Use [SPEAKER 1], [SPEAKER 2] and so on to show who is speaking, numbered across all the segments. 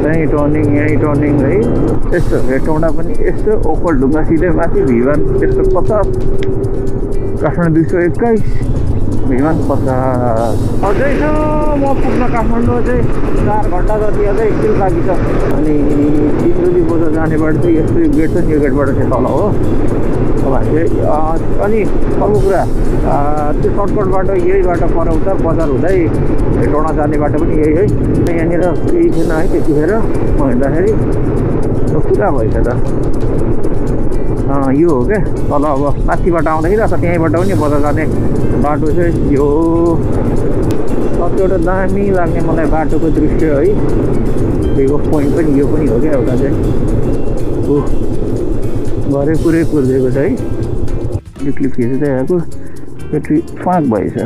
[SPEAKER 1] त्यहीँ टर्निङ यहीँ टर्निङ है। यस्तो हेटौँडा पनि यस्तो ओखलढुङ्गा सिधै माथि भिवान त्यस्तो 50 काठमाडौँ 221 भिवान 50 अझै छ म पुग्न काठमाडौँ चाहिँ 4 घन्टा जति अझै स्टिल बाँकी छ। अनि सिन्धुली बजार जाने बाटो चाहिँ यस्तो गेट छ यो गेटबाट चाहिँ तल हो। अब हामी अनि अर्को कुरा त्यो सर्टकट बाटो यही बाटो पर उता बजार हुँदै हेटौँडा जाने बाटो पनि यही है। यहाँनिर केही थिएन है त्यतिखेर म हिँड्दाखेरि पुरा भएछ त। यो हो क्या तल अब माथिबाट आउँदाखेरि अथवा त्यहीँबाट पनि बजार जाने बाटो चाहिँ यो एउटा दामी लाग्ने मलाई बाटोको दृश्य है। त्यो पोइन्ट पनि यो पनि हो क्या एउटा चाहिँ घरै पुरै कुर्दिएको छ है। क्लिप खिच्दै आएको ब्याट्री फाँक भएछ।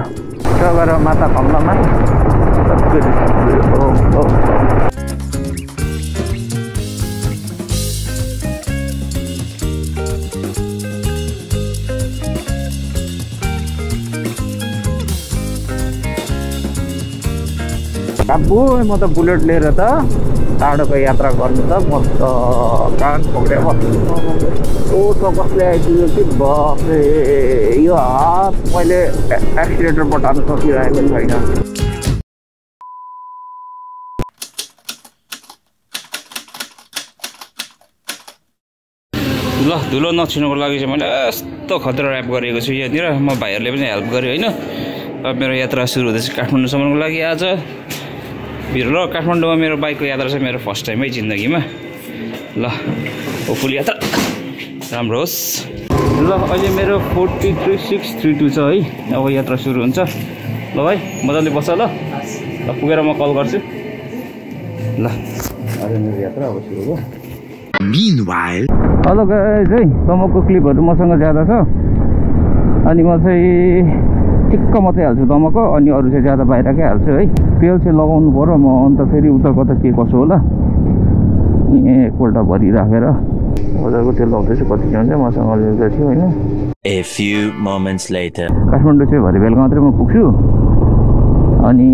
[SPEAKER 1] सगर माता खम्लामा अब्बो म त बुलेट लिएर त टाढोको यात्रा गर्नु त म त कान पक्रे बस्नु कसले आइपुग्यो कि बफे यो हात मैले एक्सिलेटर बटाउन सकिरहेको छैन।
[SPEAKER 2] ल धुलो नछिनुको लागि चाहिँ मैले यस्तो खतरा ऱ्याप गरेको छु यहाँनिर। म भाइहरूले पनि हेल्प गर्यो होइन। अब मेरो यात्रा सुरु हुँदैछ काठमाडौँसम्मको लागि आज। र काठमाडौँमा मेरो बाइकको यात्रा चाहिँ मेरो फर्स्ट टाइम है जिन्दगीमा। ल होपफुली यात्रा राम्रो होस्। ल अहिले मेरो 43632 छ है। अब यात्रा सुरु हुन्छ। ल भाइ मजाले बस्छ ल पुगेर म कल गर्छु ल। आज मेरो यात्रा अब सुरु भयो। हेलो गाइज है दमकको क्लिपहरू मसँग ज्यादा छ अनि म चाहिँ ठिक्क मात्रै हाल्छु दमकको अनि अरू चाहिँ ज्यादा बाहिरकै हाल्छु है। तेल चाहिँ लगाउनु पर्यो म अन्त फेरि उता कता के कसो होला एकपल्ट भरि राखेर बजारको तेल लगाउँदैछु कति हुन्छ मसँग अलिअलि थियो होइन। काठमाडौँ चाहिँ भरे बेलुका मात्रै म पुग्छु अनि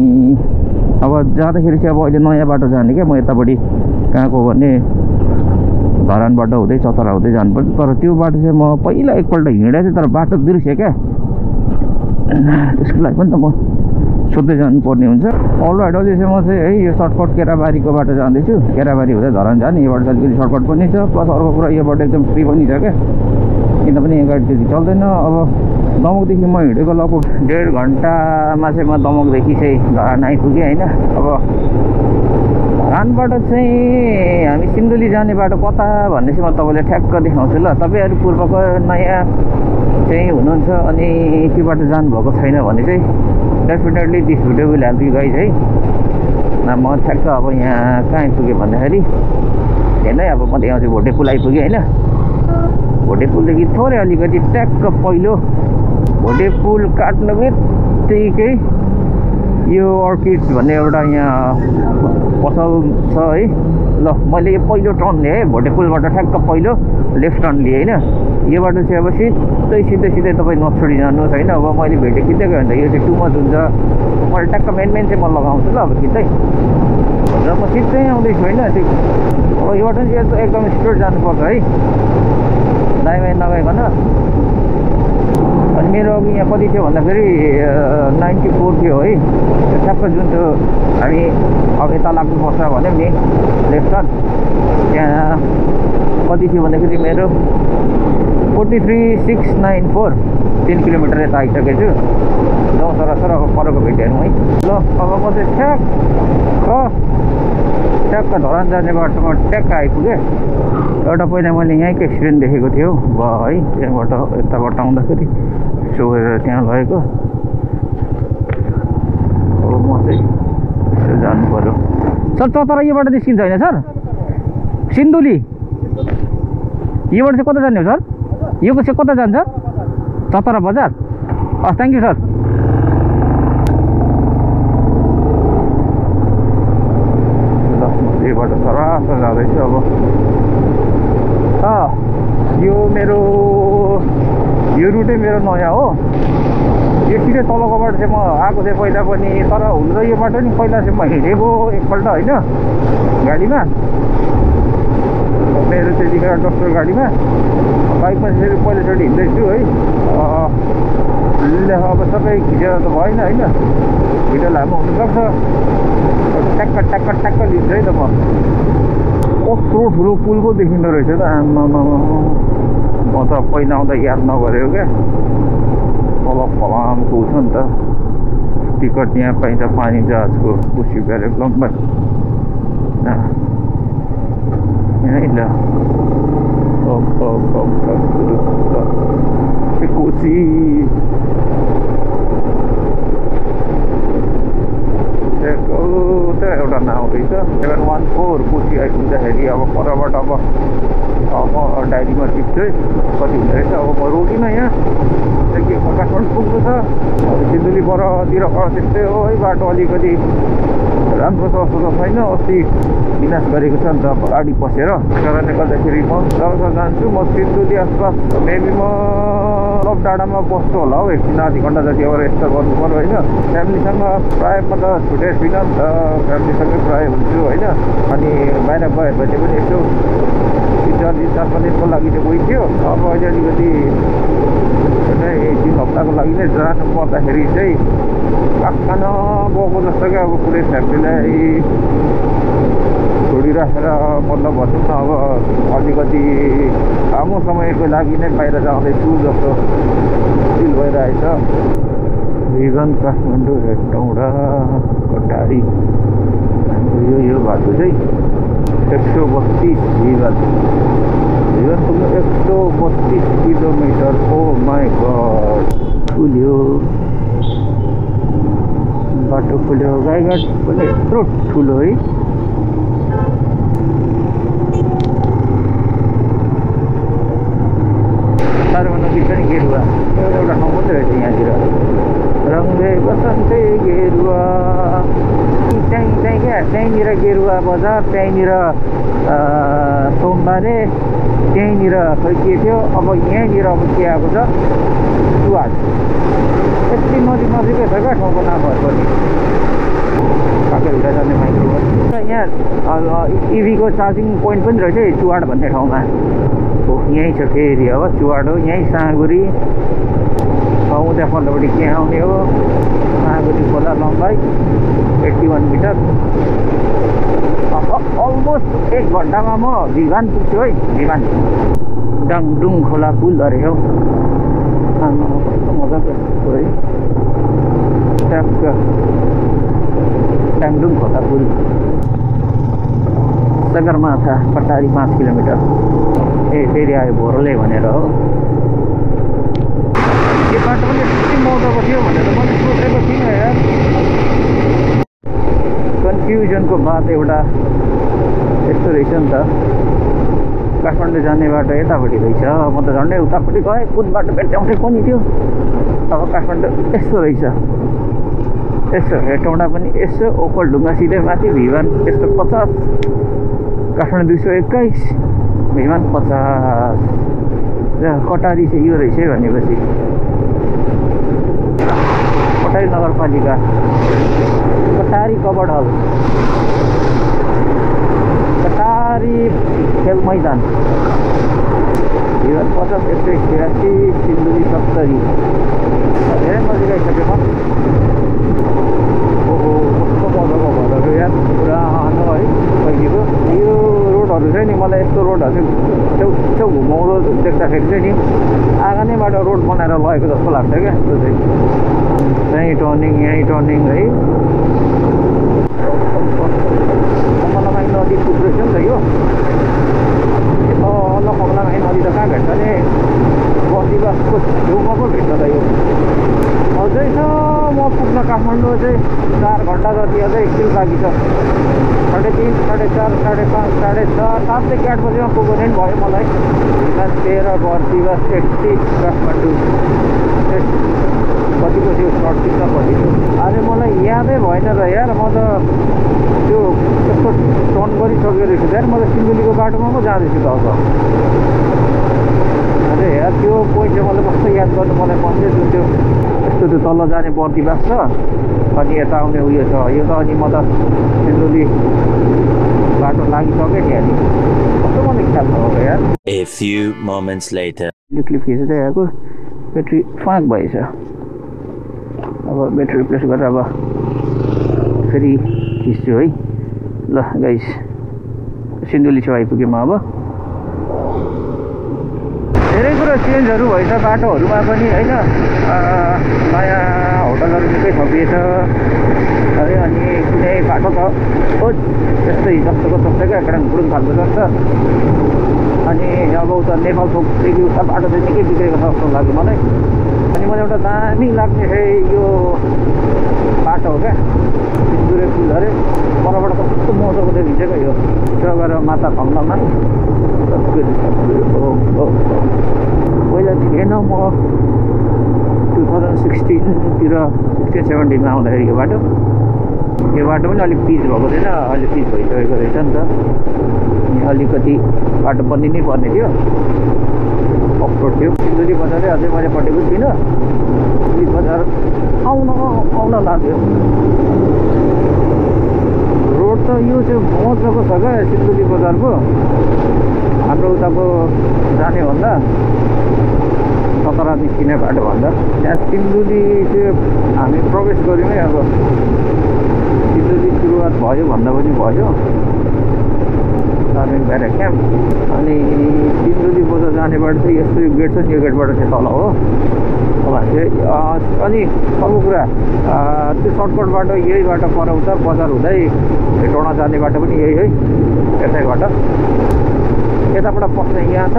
[SPEAKER 2] अब जाँदाखेरि चाहिँ अब अहिले नयाँ बाटो जाने क्या म यतापट्टि कहाँको भने धरानबाट हुँदै चतरा हुँदै जानुपर्छ। तर त्यो बाटो चाहिँ म पहिला एकपल्ट हिँडेको थिएँ तर बाटो बिर्सेँ क्या त्यसको लागि पनि त म सोध्दै जानुपर्ने हुन्छ। अलराइट अहिले चाहिँ म चाहिँ है यो सर्टकट केराबारीको बाटो जाँदैछु। केराबारी हुँदै धरान जाने यो बाटो अलिकति सर्टकट पनि छ प्लस अर्को कुरा यो बाटो एकदम फ्री पनि छ क्या किनभने यो गाडी त्यति चल्दैन। अब दमकदेखि म हिँडेको लगभग 1.5 घन्टामा चाहिँ म दमकदेखि चाहिँ धरान आइपुगेँ होइन। अब धरानबाट चाहिँ हामी सिन्धुली जाने बाटो कता भन्ने चाहिँ म तपाईँलाई ठ्याक्क देखाउँछु ल। तपाईँहरू पूर्वको नयाँ चाहिँ हुनुहुन्छ अनि त्यो बाटो जानुभएको छैन भने चाहिँ definitely this video will help you guys है। म ठ्याक्क अब यहाँ कहाँ आइपुगेँ भन्दाखेरि हेर्नु है अब म यहाँ चाहिँ भोटे पुल आइपुगेँ होइन। भोटे पुलदेखि थोरै अलिकति ट्याक्क पहिलो भोटे पुल काट्नु बित्तिकै यो अर्किड्स भन्ने एउटा यहाँ पसल छ है। ल मैले यो पहिलो टर्न लिएँ है भोटे पुलबाट ठ्याक्क पहिलो लेफ्ट टर्न लिएँ होइन। यो बाटो चाहिँ अब सिधै तपाईँ नछोडी जानुहोस् होइन। अब मैले भेटेँ खिच्दै गयो भने त यो चाहिँ टु मच हुन्छ। मैले ट्याक्क मेन चाहिँ म लगाउँछु ल अब खिच्दै र म सिधै आउँदैछु होइन। त्यो अब यो बाटो चाहिँ एकदम स्ट्रेट जानुपर्छ है दाइँ नगइकन। अनि मेरो अघि यहाँ कति थियो भन्दाखेरि 94 थियो है। ठ्याक्क जुन त्यो हामी अब यता लाग्नुपर्छ भने नि लेफ्ट टर्न त्यहाँ कति थियो भन्दाखेरि मेरो 43694 3 किलोमिटर यता आइसकेको छु। ल सरासर अब परको भेट हेरौँ है। ल अब म चाहिँ ठ्याक्क धरान जाने बाटोमा ट्याक्क आइपुगेँ। एउटा पहिला मैले यहीँको एक्सिडेन्ट देखेको थियो भयो है त्यहाँबाट यताबाट आउँदाखेरि सोहेर त्यहाँ लगेको। अब म चाहिँ जानु पर्यो सर। चतरा योबाट निस्किन्छ होइन सर? सिन्धुली योबाट चाहिँ कता जाने हो सर? यो चाहिँ कता जान्छ? चतरा बजार? हस् थ्याङ्क यू सर। ल योबाट सरासर जाँदैछु अब। यो मेरो यो रुटै मेरो नयाँ हो।
[SPEAKER 1] सिधै तलको बाटो चाहिँ म आएको थिएँ पहिला पनि, तर हुन त यो बाटो नि पहिला चाहिँ म हिँडेको एकपल्ट होइन गाडीमा, मेरो त्यतिखेर डक्टर गाडीमा, बाइकमा फेरि पहिलोचोटि हिँड्दैछु है। अब सबै खिचेर त भएन होइन, भिडियो लामो हुनसक्छ, ट्याक्क ट्याक्क ट्याक्क लिन्छ है त म। कत्रो ठुलो पुल पो देखिँदो रहेछ त आम्मामा, म त पहिला आउँदा याद नगरेको क्या। तल फलामको छ नि त टिकट यहाँ पाइन्छ पानी जहाजको कोसी प्यारेप्लममा यहीँ ल कोसी एउटा नाउँ रहेछ 714 कोसी आइपुग्दाखेरि। अब परबाट अब डायरीमा टिप्छु है कति हुँदो रहेछ। अब म रोकिनँ यहाँ काठमाडौँ पुग्नु छ। अब सिन्धुली परतिर त्यस्तै हो है, बाटो अलिकति राम्रो सस्तो त छैन, अस्ति विनाश गरेको छ नि त गाडी पसेर। त्यस कारणले गर्दाखेरि म जब जान्छु म सिन्धुली आसपास मेबी म लभ डाँडामा बस्छु होला हौ, एकछिन आधी घन्टा जति अब रेस्ट गर्नु पर्यो होइन। फ्यामिलीसँग प्रायः म त छुटेको छुइनँ नि त, फ्यामिलीसँगै प्रायः हुन्छु होइन। अनि बाहिर गयो भने पनि यसो 3-4 दिनको लागि चाहिँ गइन्थ्यो। अब अहिले अलिकति 1-2 हप्ताको लागि नै जानु पर्दाखेरि चाहिँ कहाँ नगएको जस्तो क्या। अब पुरै फ्यामिलीलाई छोडिराखेर मतलब भनौँ न अब अलिकति लामो समयको लागि नै बाहिर जाँदैछु जस्तो फिल भइरहेछ। भिगन काठमाडौँ हेटौँडा कटारी हाम्रो यो बाटो चाहिँ 132 भिगन पुग्नु 132 किलोमिटर। ओ माई गड, खुल्यो बाटो, खुल्यो। गाईघाट पनि यत्रो ठुलो है। साह्रो नजिक पनि गेरुवा एउटा ठाउँ मात्रै रहेछ यहाँतिर, रङ्गे बसन्ते गेरुवा। त्यहीँ क्या, त्यहीँनिर गेरुवा बजार, त्यहीँनिर सोमबारे, त्यहीँनिर खै के थियो। अब यहीँनिर अब के आएको छ चुहाट। यति नजिकै छ क्या ठाउँको नामहरू पनि। काँक्रेभित्र जाने माइक्रो यहाँ इभीको चार्जिङ पोइन्ट पनि रहेछ है चुहाट भन्ने ठाउँमा। हो यहीँ छ फेरि अब चुहाट हो, यहीँ साँगुरी ठाउँ। त्यहाँ पल्लोपट्टि के आउने हो, साँगुरी खोला लम्बाइ 81 मिटर। अलमोस्ट 1 घन्टामा म भिवान पुग्छु है। भिवान डाङडुङ खोला पुल अरे हौ, कस्तो मजाको है। ट्याक्क डाङडुङ खोला पुल, सगरमाथा कटारी 5 किलोमिटर। फेरि आयो भोरले भनेर हो। यो बाटो पनि यति मजाको थियो भनेर मैले सोचेको थिइनँ यार। कन्फ्युजनको बात एउटा यस्तो रहेछ नि त, काठमाडौँ जाने बाटो यतापट्टि रहेछ, म त झन्डै उतापट्टि गएँ, कुन बाटो भेट्टाउँथेँ पनि थियो। अब काठमाडौँ यस्तो रहेछ, यसो हेटौँडा पनि यसो, ओखलढुङ्गा सिधै माथि, भिवान यस्तो 50, काठमाडौँ 221, भिवान 50। कटारी चाहिँ यो रहेछ भनेपछि कटारी नगरपालिका, कटारी कबड हल, कटारी खेल मैदान। भिवान 50, 186, सिन्धुली 70। धेरै नजिक आइसकेको। ओहो कस्तो मजाको घरहरू यार, पुरानो है पहिलेको। यो रोडहरू चाहिँ नि मलाई यस्तो रोडहरू चाहिँ छेउ घुमाउँदो देख्दाखेरि चाहिँ नि आँगनैबाट रोड बनाएर लगेको जस्तो लाग्छ क्या। त्यो चाहिँ यहीँ टर्निङ है। कमलामाई नदी पुग्दैछ नि त यो। कमलामाई नदी त कहाँ भेट्छ नि, बस्तीको छेउमा पो भेट्छ त यो। अझै छ म पुग्न काठमाडौँ चाहिँ 4 घन्टा जति अझै एकछिन बाँकी छ। 3:30, 4:30, 5:30, 6:30, 7देखि 8 बजीमा पुग्नु नि भयो मलाई। 13 बर्दिवास 33 काठमाडौँ कतिको थियो, 38 न कति थियो। अरे मलाई यादै भएन र यार, म त त्यो त्यस्तो टर्न गरिसकेको रहेछु यार। म त सिन्धुलीको बाटोमा पो जाँदैछु त अब। अरे यार त्यो पोइन्ट चाहिँ मलाई कस्तो याद गर्नु मलाई मन चाहिँ जुन त्यो
[SPEAKER 2] त्यो तल जाने बर्दिबास छ अनि यता आउने उयो छ यो त अनि म त सिन्धुली बाटो लागिसकेँ नि अनि कस्तो मलाई ख्याल नभएको यार
[SPEAKER 3] A few moments later.
[SPEAKER 2] Clip खिच्दै आएको ब्याट्री फाँक भएछ अब ब्याट्री रिप्लेस गरेर अब फेरि खिच्छु है ल गाइस सिन्धुली छेउ आइपुगेँ म अब धेरै कुरो चेन्जहरू भएछ बाटोहरूमा पनि होइन नयाँ होटलहरू निकै थपिएछ है अनि कुनै बाटो त त्यस्तै जस्तोको तस्तैकै गुडुङ खालको जस्तो अनि अब उता नेपाल चोकदेखि उता बाटो चाहिँ निकै बिग्रेको छ जस्तो लाग्यो मलाई अनि मलाई एउटा दामी लाग्ने चाहिँ यो बाटो हो क्या सिन्दुरे पुल अरे परबाट कस्तो मजाको देखिन्छ यो जग्गा माता खम्लामा पहिला थिएन म 2016तिर 16-17मा आउँदाखेरि यो बाटो पनि अलिक पिच भएको थिएन अहिले पिच भइसकेको रहेछ नि त अनि अलिकति बाटो बनिनै पर्ने थियो अफरोड थियो सिन्धुली बजारै अझै मैले पटेको थिइनँ सिन्धुली बजार आउन लाग्यो रोड त यो चाहिँ मजाको छ क्या सिन्धुली बजारको हाम्रो उताको जाने भन्दा सतरा निस्किने बाटो भन्दा त्यहाँ सिन्धुली चाहिँ हामी प्रवेश गऱ्यौँ है अब सिन्धुली सुरुवात भयो भन्दा पनि भयो धार्मिक भएर क्याम्प अनि सिन्धुली बजार जाने बाटो चाहिँ यस्तो गेट छ यो गेटबाट चाहिँ तल हो अब चाहिँ अनि अर्को कुरा त्यो सर्टकट बाटो यही बाटो पर उता बजार हुँदै हेटौँडा जाने बाटो पनि यही है यतैबाट यताबाट पस्ने यहाँ छ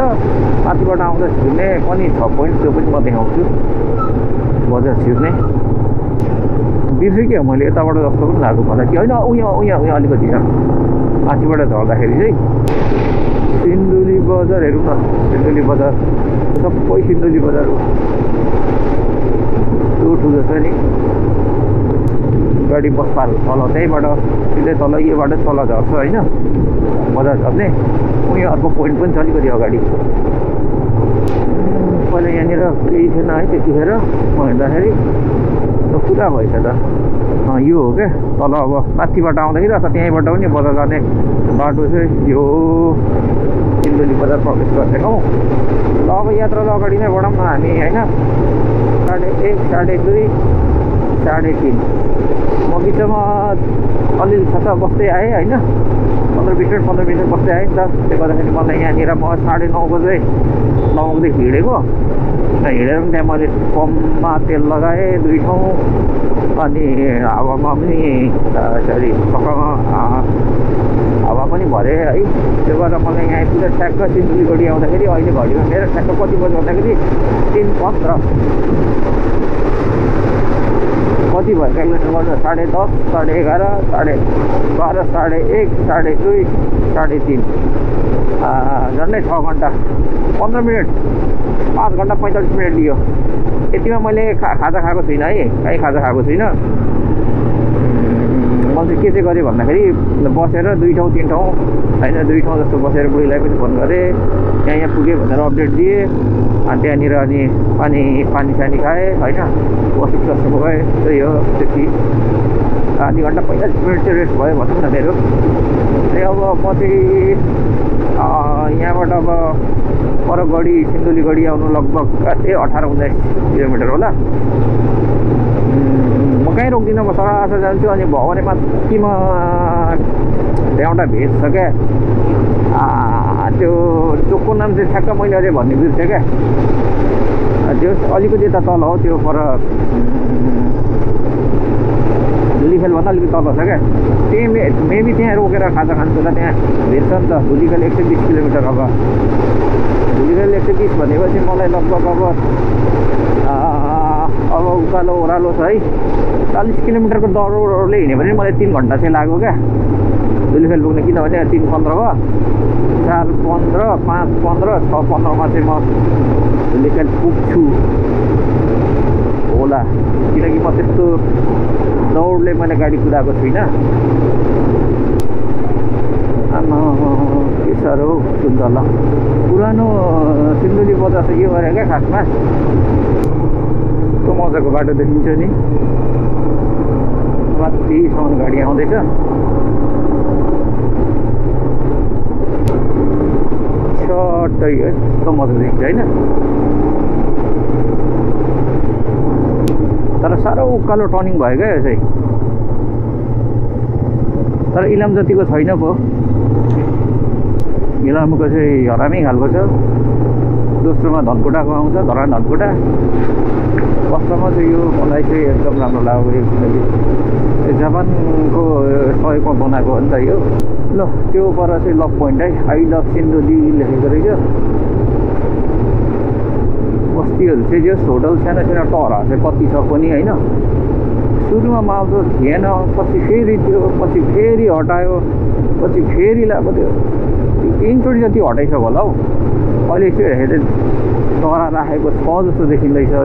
[SPEAKER 2] माथिबाट आउँदा छिर्ने पनि 6 पोइन्ट त्यो पनि म देखाउँछु बजार छिर्ने बिर्सेँ क्या मैले यताबाट जस्तो पनि लाग्नु पर्दा कि होइन उहाँ अलिकति छ माथिबाट झर्दाखेरि चाहिँ सिन्धुली बजार हेरौँ न सिन्धुली बजार सबै सिन्धुली बजार हो त्यो ठुलो छ नि गाडी बस पार तल त्यहीबाट सिधै तल योबाट तल झर्छ होइन बजार झर्ने उयो अर्को पोइन्ट पनि छ अलिकति अगाडि पहिला यहाँनिर केही थिएन है त्यतिखेर म हेर्दाखेरि पुरा भएछ त यो हो क्या तल अब माथिबाट आउँदाखेरि अथवा त्यहीँबाट पनि बजार जाने बाटो चाहिँ यो सिन्धुली बजार प्रवेश गर्ने ठाउँ ल अब यात्रा अगाडि नै बढाउँ न हामी होइन 1:30 2:30 3:30 म बिचमा अलिअलि छाता बस्दै आएँ होइन 15-20 मिनट बस्दै आएँ नि त त्यसले गर्दाखेरि मलाई यहाँनिर म 9:30 बजे नौदेखि हिँडेको हिँडेर पनि त्यहाँ मैले पम्पमा तेल लगाएँ 2 ठाउँ अनि हावामा पनि सरी चक्कामा हावा पनि भरेँ है त्यो भएर मलाई यहाँ आइपुग्दा ठ्याक्क सिन्धुली गढी आउँदाखेरि अहिले घडीमा मेरो ठ्याक्क कति बजी भन्दाखेरि 3:15 कति भयो क्यालकुलेटर गर्नु 10:30 11:30 12:30 1:30 2:30 3:30 झन्डै 6 घन्टा 15 मिनट 5 घन्टा 45 मिनट लियो यतिमा मैले खाजा खाएको छुइनँ है कहीँ खाजा खाएको छुइनँ मैले के चाहिँ गरेँ भन्दाखेरि बसेर 2 ठाउँ 3 ठाउँ होइन 2 ठाउँ जस्तो बसेर बुढीलाई पनि फोन गरेँ यहाँ पुगेँ भनेर अपडेट दिएँ अनि त्यहाँनिर अनि पानी खाएँ होइन वासरुम ससरुम गएँ त्यही हो त्यति आधी घन्टा 45 मिनट चाहिँ रेस्ट भयो भनौँ न मेरो अब म चाहिँ यहाँबाट अब पर गढी सिन्धुली गढी आउनु लगभग 18-19 किलोमिटर होला म कहीँ रोक्दिनँ म सरासर जान्छु अनि भवानी माथिमा एउटा भेज छ क्या त्यो चोकको नाम चाहिँ ठ्याक्क मैले अझै भन्ने बिर्सेँ क्या त्यो अलिकति यता तल हो त्यो पर धुलीखेलभन्दा अलिकति तल छ क्या त्यही मेबी त्यहाँ रोकेर खाजा खान्छु होला त्यहाँ भेज छ नि त धुलीखेल 120 किलोमिटर अब धुलीखेल 120 भनेपछि मलाई लगभग अब उकालो ओह्रालो छ है 40 किलोमिटरको दौडले हिँड्यो भने मलाई 3 घन्टा चाहिँ लाग्यो क्या धुलीखेल पुग्ने किनभने 3:15 भयो 4:15 5:15 6:15मा चाहिँ म धुलीखेल पुग्छु होला किनकि म त्यस्तो दौडले मैले गाडी कुदाएको छुइनँ आमा के साह्रो शुद्ध ल पुरानो सिन्धुली बजार चाहिँ यो गरे क्या खासमा कस्तो मजाको बाटो देखिन्छ नि माथिसम्म गाडी आउँदैछ छट्टै है कस्तो मजा देखिन्छ होइन तर साह्रो उकालो टर्निङ भयो क्या यो चाहिँ तर इलाम जतिको छैन पो इलामको चाहिँ हरामी खालको छ दोस्रोमा धनकुटाको आउँछ धरान धनकुटा वास्तवमा चाहिँ यो मलाई चाहिँ एकदम राम्रो लाग्यो किनकि जापानको सहयोगमा बनाएको हो नि त यो ल त्यो पर चाहिँ लभ पोइन्ट है आई लभ सिन्धुली लेखेको रहेछ बस्तीहरू चाहिँ जस होटल सानो सानो टरहरू चाहिँ कति छ पनि होइन सुरुमा माउदो थिएन पछि फेरि त्यो पछि फेरि हटायो पछि फेरि लगाएको त्यो 3 चोटि जति हटाइसक्यो होला हौ अहिले चाहिँ हेर्दै टरा राखेको छ जस्तो देखिँदैछ है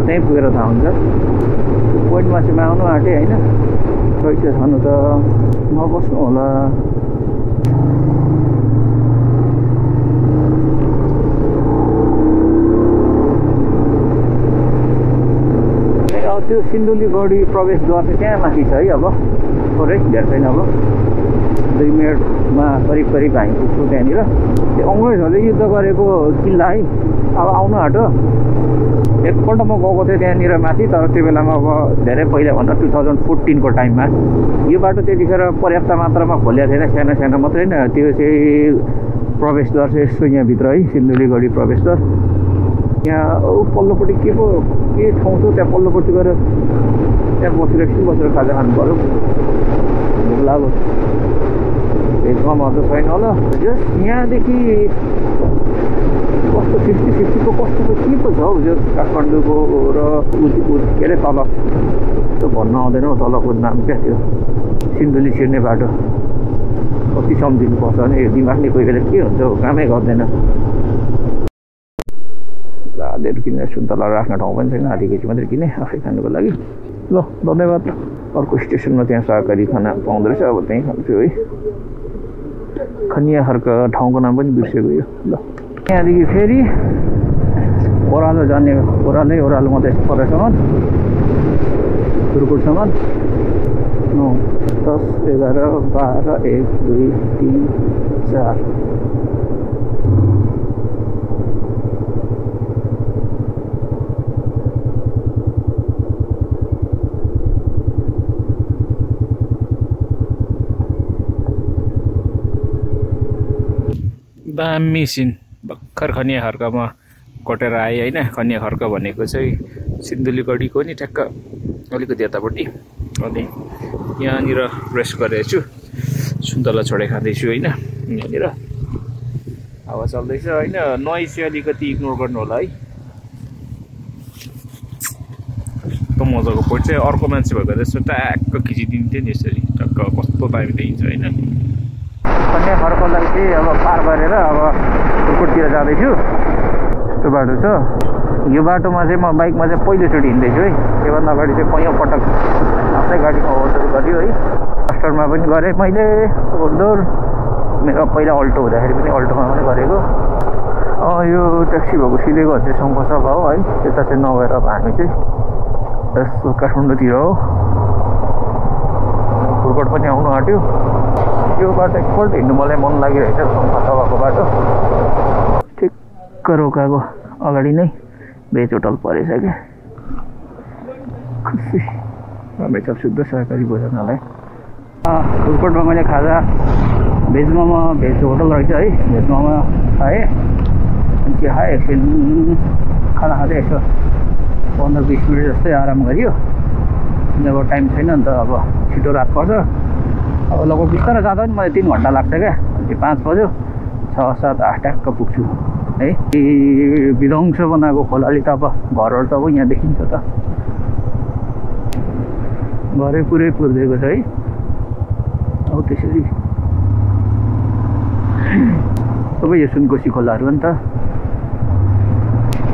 [SPEAKER 2] त्यहीँ पुगेर थाहा हुन्छ पोइन्टमा चाहिँ आउनु आँटेँ होइन पैसा छनु त नबस्नु होला त्यो सिन्धुलीगढी प्रवेशद्वार चाहिँ त्यहाँ माथि छ है अब थोरै धेर छैन अब 2 मिनटमा करिब हामी पुग्छौँ त्यहाँनिर त्यो अङ्ग्रेजहरूले युद्ध गरेको किल्ला है अब आउनु आँट्यो एकपल्ट म गएको थिएँ त्यहाँनिर माथि तर त्यो बेलामा अब धेरै पहिला भन्दा 2014 को टाइममा यो बाटो त्यतिखेर पर्याप्त मात्रामा खोलिएको थिएन सानो सानो मात्रै होइन त्यो चाहिँ प्रवेशद्वार चाहिँ यस्तो यहाँभित्र है सिन्धुलीगढी प्रवेशद्वार यहाँ पल्लोपट्टि के ठाउँ छ त्यहाँ पल्लोपट्टि गएर त्यहाँ बसेर एकछिन बसेर खाजा खानु पऱ्यो भोक लाग्यो भेजमा त छैन होला जस यहाँदेखि कस्तो 50-50 को कस्तो के पो छ हौ जस काठमाडौँको र के अरे तल त्यो भन्न आउँदैन हौ तलको नाम क्या त्यो सिन्धुली छिर्ने बाटो कति सम्झिनुपर्छ भने यो दिमाग नै कोही बेला के हुन्छ हौ कामै गर्दैन आधीहरू किनेर सुन्तला राख्ने ठाउँ पनि छैन आधी केजी मात्रै किने आफै खानुको लागि ल धन्यवाद अर्को स्टेसनमा त्यहाँ सहकारी खाना पाउँदो रहेछ अब त्यहीँ खान्छु है खनियाहरूको ठाउँको नाम पनि बिर्सेको यो ल यहाँदेखि फेरि ओह्रालो जाने ओह्रालो मात्रै परेसम्म सुर्कुटसम्म 9, 10, 11, 12, 1, 2, 3, 4 दामी सिन भर्खर खनिया खर्कमा कटेर आएँ होइन खनिया खर्क भनेको चाहिँ सिन्धुलीगढीको नि ठ्याक्क अलिकति यतापट्टि अनि यहाँनिर रेस्ट गरेको छु सुन्तला छोडे खाँदैछु होइन यहाँनिर हावा चल्दैछ होइन नोइज चाहिँ अलिकति इग्नोर गर्नु होला है कस्तो मजाको पोइन्ट चाहिँ अर्को मान्छे भएको जस्तो ट्याक्क खिचिदिन्थ्यो नि यसरी टक्क कस्तो दामी देखिन्छ होइन कन्या खर्कलाई चाहिँ अब पार गरेर अब सुर्कुटतिर जाँदैछु यस्तो बाटो छ यो बाटोमा चाहिँ म बाइकमा चाहिँ पहिलोचोटि हिँड्दैछु है त्योभन्दा अगाडि चाहिँ कैयौँ पटक आफ्नै गाडीमा ओभरडोर गऱ्यो है मास्टरमा पनि गरेँ मैले ओभरडोर मेरो पहिला अल्टो हुँदाखेरि पनि अल्टोमा पनि गरेको यो ट्याक्सी भएको सिधैको चाहिँ शङ्खसभा हो है त्यता चाहिँ नगएर अब हामी चाहिँ यस्तो काठमाडौँतिर हो फुलकोट पनि आउनु आँट्यो यो बाटो एकपल्ट हिँड्नु मलाई मन लागिरहेछ शङ्खसभाको बाटो ठिक्क रोकाएको अगाडि नै भेज होटल परेछ क्या खुसी भेज शुद्ध सहकारी भोजनालय फुलकोटमा मैले खाजा भेज मोमो भेज होटल रहेछ है भेज मोमो खाएँ अनि चिया खाएँ एकछिन खाना खाँदै यसो 15-20 मिनट जस्तै आराम गरियो अब टाइम छैन नि त अब छिटो रात पर्छ अब लगभग बिस्तारै जाँदा पनि मलाई 3 घन्टा लाग्छ क्या 5 बज्यो 6, 7, 8 ट्याक्क पुग्छु है विध्वंस बनाएको खोलाले त अब घरहरू त अब यहाँ देखिन्छ त घरै पुरै पुर्दिएको छ है अब त्यसरी सबै यो सुनकोशी खोलाहरू हो नि त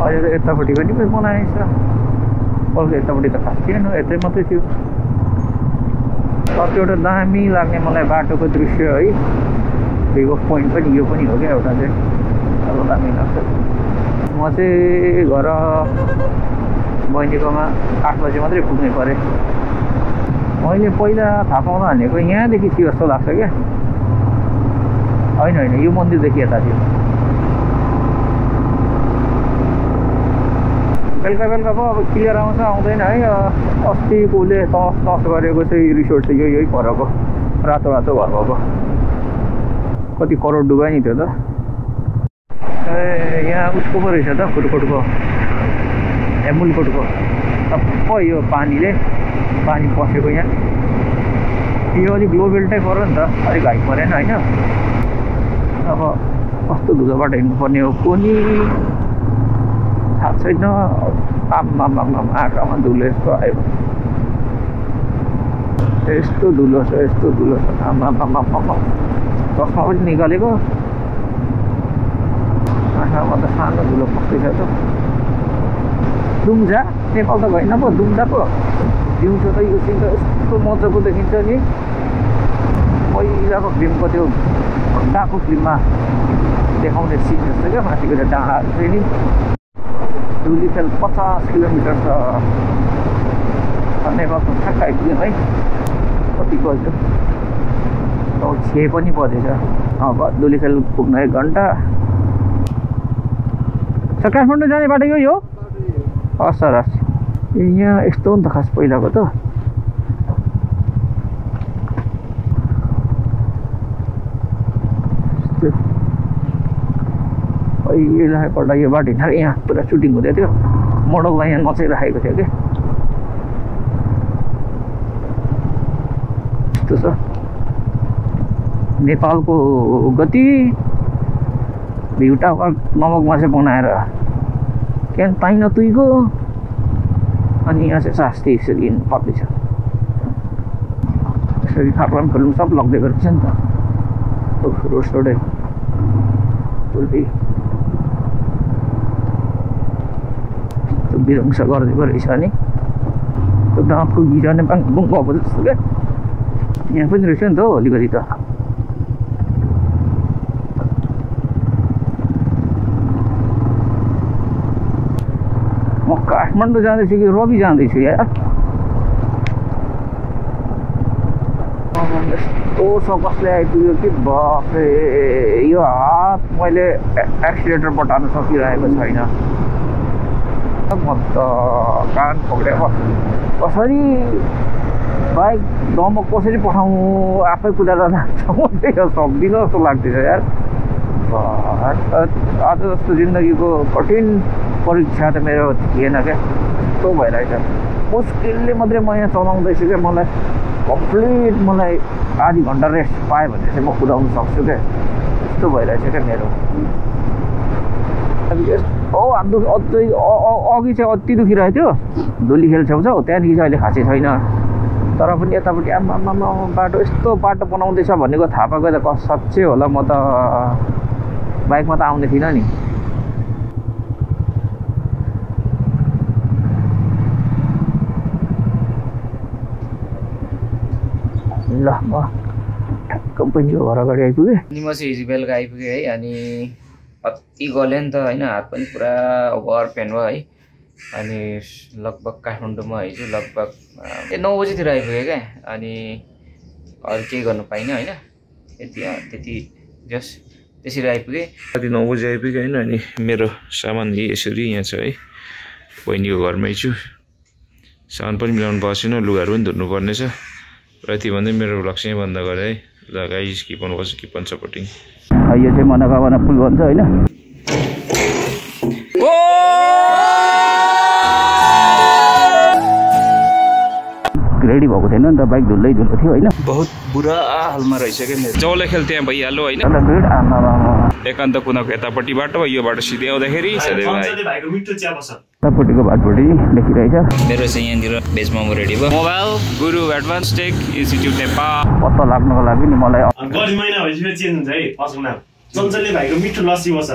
[SPEAKER 2] अहिले त यतापट्टि पनि बनाएछ अर्को यतापट्टि त खास थिएन यतै मात्रै थियो अर्को एउटा दामी लाग्ने मलाई बाटोको दृश्य है भेग अफ पोइन्ट पनि यो पनि हो क्या एउटा चाहिँ अब दामी लाग्छ म चाहिँ घर बहिनीकोमा 8 बजे मात्रै पुग्नै परेँ। मैले पहिला थाहा पाउँदा भनेको यहाँदेखि थियो जस्तो लाग्छ क्या। होइन यो मन्दिरदेखि यता थियो। बेलुका पो अब क्लियर आउँछ आउँदैन है। अस्तिकोले तस गरेको चाहिँ रिसोर्ट चाहिँ यही परको रातो घर भएको। कति करोड डुबायो नि त्यो त। यहाँ उसको पो रहेछ त खुटकोटको मुलकोटको सबै यो पानी पसेको यहाँ। यो अलिक लो बेल्टै पऱ्यो नि त, अलिक हाइट परेन होइन। अब कस्तो धुलोबाट हिँड्नुपर्ने हो कोनी थाहा छैन। आँखामा धुलो यस्तो आयो, यस्तो धुलो छ आमा चस्मा पनि निकालेको। आँखामा त सानो धुलो पस्दैछ त। दुम्जा नेपाल त भएन पो दुम्जा पो। दिउँसो त यो सिन त यस्तो मजाको देखिन्छ नि। पहिलाको फिल्मको त्यो डाको फिल्ममा देखाउने सिन जस्तो क्या। माथिको त्यो डाँडाहरू चाहिँ नि धुलीखेल 50 किलोमिटर छ। नेपालको ठ्याक्क आइपुग्यौँ है। कति बज्यो 6 पनि बजेछ। अब धुलीखेल पुग्न 1 घन्टा। काठमाडौँ जाने बाटो यो हस् सर हस्। यहाँ यस्तो हो नि त खास पहिलाको त। पहिलापल्ट यो बाटो हिँडेर यहाँ पुरा सुटिङ हुँदै थियो। मोडललाई यहाँ नचाइराखेको थियो कि यस्तो छ नेपालको गति। भ्यू टावर नमकमा चाहिँ बनाएर त्यहाँ पाइन तुइको। अनि यहाँ चाहिँ शास्ति यसरी हिँड्नु पर्दैछ। यसरी फार्म फिल्म सब लग्दै गरेको छ नि त रोड सोडै उल्टी विध्वंस गरिदिएको रहेछ नि। त्यो दाँतको गिरा नै बाङ भएको जस्तो क्या। यहाँ पनि रहेछ नि त हौ अलिकति त। म काठमाडौँ जाँदैछु कि रवि जाँदैछु यार। यस्तो छ कसले आइपुग्यो कि बाफे। यो हात मैले एक्सिलेटर बटाल्न सकिरहेको छैन। म त कान पक्रेको कसरी बाइक दम कसरी पठाउँ आफै कुदाएर जान्छ म चाहिँ सक्दिनँ जस्तो लाग्दैछ यार। आज जस्तो जिन्दगीको कठिन परीक्षा त मेरो थिएन क्या। यस्तो भइरहेछ। मुस्किलले मात्रै म यहाँ चलाउँदैछु क्या। मलाई कम्प्लिट आधी घन्टा रेस्ट पाएँ भने चाहिँ म कुदाउनु सक्छु क्या। यस्तो भइरहेछ क्या मेरो। अघि चाहिँ अति दुखिरहेको थियो धुलीखेल छेउछाउ। त्यहाँदेखि चाहिँ अहिले खासै छैन। तर पनि यतापट्टि आमा बाटो यस्तो बाटो बनाउँदैछ भनेको थाहा पाएको त साँच्चै होला। म त बाइकमा त आउने थिइनँ नि। ल म ठ्याक्क पनि यो घर अगाडि आइपुगेँ। अनि म चाहिँ हिजो बेलुका आइपुगेँ है। अनि कति गल्यो नि त होइन। हात पनि पुरा ओभर पेन भयो है। अनि लगभग काठमाडौँमा हिजो लगभग 9 बजीतिर आइपुगेँ क्या। अनि अरू केही गर्नु पाइनँ होइन। त्यति जस्ट त्यसरी आइपुगेँ।
[SPEAKER 1] राति 9 बजी आइपुगेँ होइन। अनि मेरो सामान यसरी यहाँ छ है। बहिनीको घरमै छु। सामान पनि मिलाउनु भएको छैन। लुगाहरू पनि धुनु पर्ने छ। यति भन्दै मेरो भ्लग चाहिँ बन्द गरेँ है। ल guys keep on watching keep on supporting.
[SPEAKER 2] यो चाहिँ मनोकामना फुल भन्छ होइन। रेडी भएको थिएन नि त बाइक धुल्दै थियो होइन। बहुत बुरा हालमा रहेछ क्या मेरो।
[SPEAKER 1] जौले खेल त्यहाँ भइहाल्यो होइन। एकान्त कुनाको यतापट्टि बाटो यो बाटो सिधै आउँदाखेरि यतापट्टिको भाटपट्टि देखिरहेछ।
[SPEAKER 2] मेरो चाहिँ यहाँनिर भेज मोमो रेडी भयो।
[SPEAKER 1] मोबाइल गुरु एडभान्स टेक इन्स्टिट्युट नेपाल
[SPEAKER 2] पत्ता लाग्नको लागि नि मलाई
[SPEAKER 4] गरी महिना भएपछि चेन्ज हुन्छ है। पसको नाम चञ्चलले भाइको मिठो लस्सी बस्छ।